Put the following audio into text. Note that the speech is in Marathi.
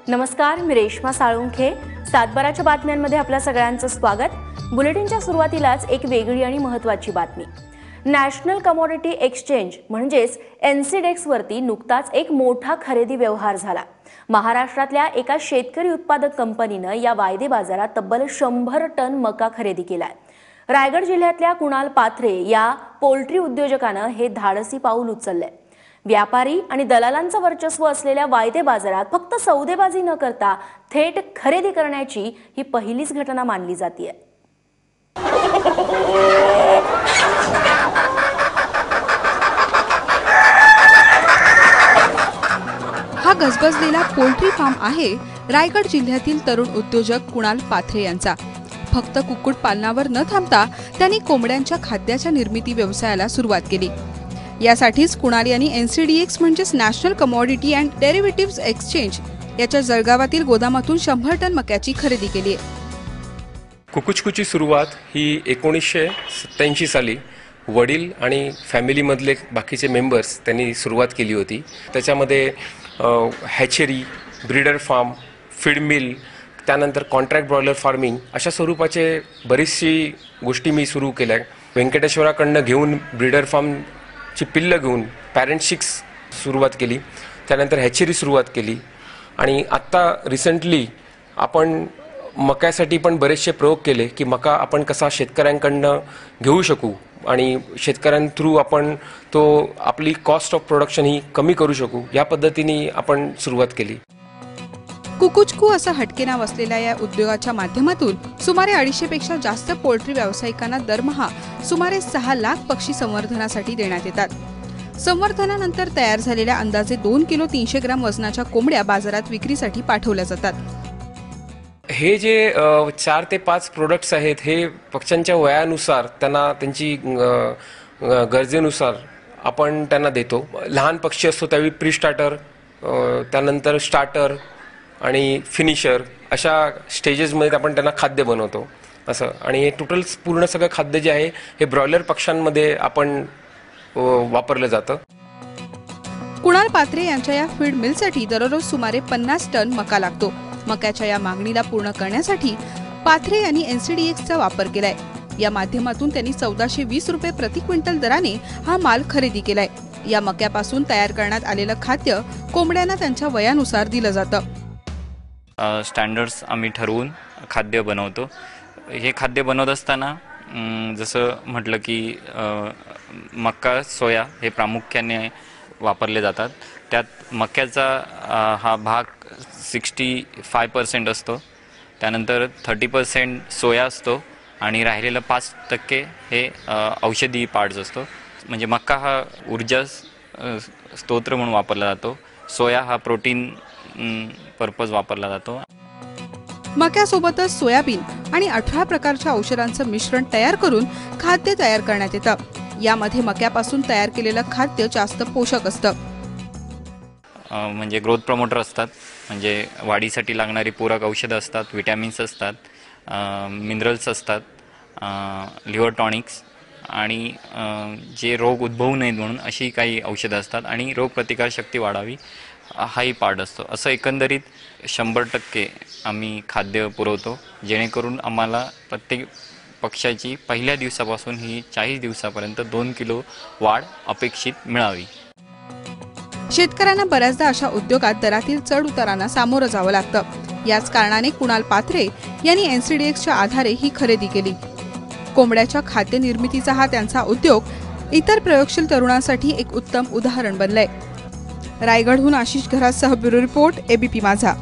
नमस्कार, मी रेश्मा साळुंखे. सातबाराच्या बातम्यांमध्ये आपल्या सगळ्यांचं स्वागत. बुलेटिनच्या सुरुवातीलाच एक वेगळी आणि महत्त्वाची बातमी. नॅशनल कमोडिटी एक्सचेंज म्हणजेच NCDEX वरती नुकताच एक मोठा खरेदी व्यवहार झाला. महाराष्ट्रातल्या एका शेतकरी उत्पादक कंपनीनं या वायदे बाजारात तब्बल 100 टन मका खरेदी केलाय. रायगड जिल्ह्यातल्या कुणाल पाथरे या पोल्ट्री उद्योजकानं हे धाडसी पाऊल उचललंय. व्यापारी आणि दलालांचं वर्चस्व असलेल्या वायदे बाजारात फक्त सौदेबाजी न करता थेट खरेदी करण्याची ही पहिलीच घटना मानली जाते. हा गजबजलेला पोल्ट्री फार्म आहे रायगड जिल्ह्यातील तरुण उद्योजक कुणाल पाथरे यांचा. फक्त कुक्कुट पालनावर न थांबता त्यांनी कोंबड्यांच्या खाद्याच्या निर्मिती व्यवसायाला सुरुवात केली. यासाठीच कुणाल यांनी NCDEX म्हणजेच national commodity and derivative exchange याच्या जळगावातील गोदामातून 100 टन मक्याची खरेदी केली आहे. कुकुचकुची सुरुवात ही 1987 साली वडील आणि फॅमिलीमधले बाकीचे मेंबर्स त्यांनी सुरुवात केली होती. त्याच्यामध्ये हॅचेरी, ब्रीडर फार्म, फीड मिल, त्यानंतर कॉन्ट्रॅक्ट ब्रॉयलर फार्मिंग अशा स्वरूपाचे बरीचशी गोष्टी मी सुरू केल्या. व्यंकटेश्वराकडनं घेऊन ब्रीडर फार्मची पिल्लं घेऊन पॅरेंटशिक्स सुरुवात केली. त्यानंतर हॅचेरी सुरुवात केली आणि आत्ता रिसेंटली आपण मक्यासाठी पण बरेचसे प्रयोग केले की मका आपण कसा शेतकऱ्यांकडनं घेऊ शकू आणि शेतकऱ्यांथ्रू आपण तो आपली कॉस्ट ऑफ प्रोडक्शन ही कमी करू शकू, या पद्धतीने आपण सुरुवात केली. कुकुचकू असं हटके नाव असलेल्या या उद्योगाच्या माध्यमातून सुमारे 250 पेक्षा जास्त पोल्ट्री व्यावसायिकांना दरमहा सुमारे 6 लाख पक्षी संवर्धनासाठी देण्यात येतात. संवर्धनानंतर तयार झालेल्या अंदाजे 2 किलो 300 ग्राम वजनाच्या कोंबड्या बाजारात विक्रीसाठी पाठवल्या जातात. हे जे 4 ते 5 प्रोडक्ट्स आहेत हे पक्ष्यांच्या वयानुसार त्यांना त्यांची गरजेनुसार आपण त्यांना देतो. लहान पक्षी असतो त्यावेळी प्री स्टार्टर, त्यानंतर स्टार्टर आणि फिनिशर अशा स्टेजेसमध्ये आपण त्यांना खाद्य बनवतो असं. आणि हे टोटल पूर्ण सगळं खाद्य जे आहे हे ब्रॉयलर पक्ष्यांमध्ये आपण वापरलं जातं. कुणाल पाथरे यांच्या या फीड मिलसाठी दररोज सुमारे 50 टन मका लागतो. मक्याच्या या मागणीला पूर्ण करण्यासाठी पाथरे यांनी NCDEXचा वापर केलाय. या माध्यमातून त्यांनी 1420 रुपये प्रति क्विंटल दराने हा माल खरेदी केलाय. या मक्यापासून तयार करण्यात आलेलं खाद्य कोंबड्यांना त्यांच्या वयानुसार दिलं जातं. स्टँडर्ड्स आम्ही ठरवून खाद्य बनवतो. हे खाद्य बनवत असताना जसं म्हटलं की मका, सोया हे प्रामुख्याने वापरले जातात. त्यात मक्याचा हा भाग 65% असतो. त्यानंतर 30% सोया असतो आणि राहिलेलं 5% हे औषधी पार्ट्स असतो. म्हणजे मक्का हा ऊर्जा स्तोत्र म्हणून वापरला जातो. सोया हा प्रोटीन पर्पज वापरला जातो. मक्यासोबतच सोयाबीन आणि 18 प्रकारच्या औषधांचं मिश्रण तयार करून खाद्य तयार करण्यात येतं. यामध्ये मक्यापासून तयार केलेलं खाद्य जास्त पोषक असतं. म्हणजे ग्रोथ प्रमोटर असतात, म्हणजे वाढीसाठी लागणारी पूरक औषधं असतात, विटॅमिन्स असतात, मिनरल्स असतात, लिव्हर टॉनिक्स आणि जे रोग उद्भवू नयेत म्हणून अशी काही औषधं असतात आणि रोगप्रतिकारशक्ती वाढावी हाही पार्ट असतो. असं एकंदरीत 100% आम्ही खाद्य पुरवतो, जेणेकरून आम्हाला प्रत्येक पक्षाची पहिल्या दिवसापासून ही 40 दिवसापर्यंत 2 किलो वाढ अपेक्षित मिळावी. शेतकऱ्यांना बऱ्याचदा अशा उद्योगात दरातील चढ उतारांना सामोरं जावं लागतं. याच कारणाने कुणाल पाथरे यांनी NCDEXच्या आधारे ही खरेदी केली. कोंबड्याच्या खाद्य निर्मितीचा हा त्यांचा उद्योग इतर प्रयोगशील तरुणांसाठी एक उत्तम उदाहरण बनलंय. रायगडहून आशिष घरासह ब्युरो रिपोर्ट, ABP माझा.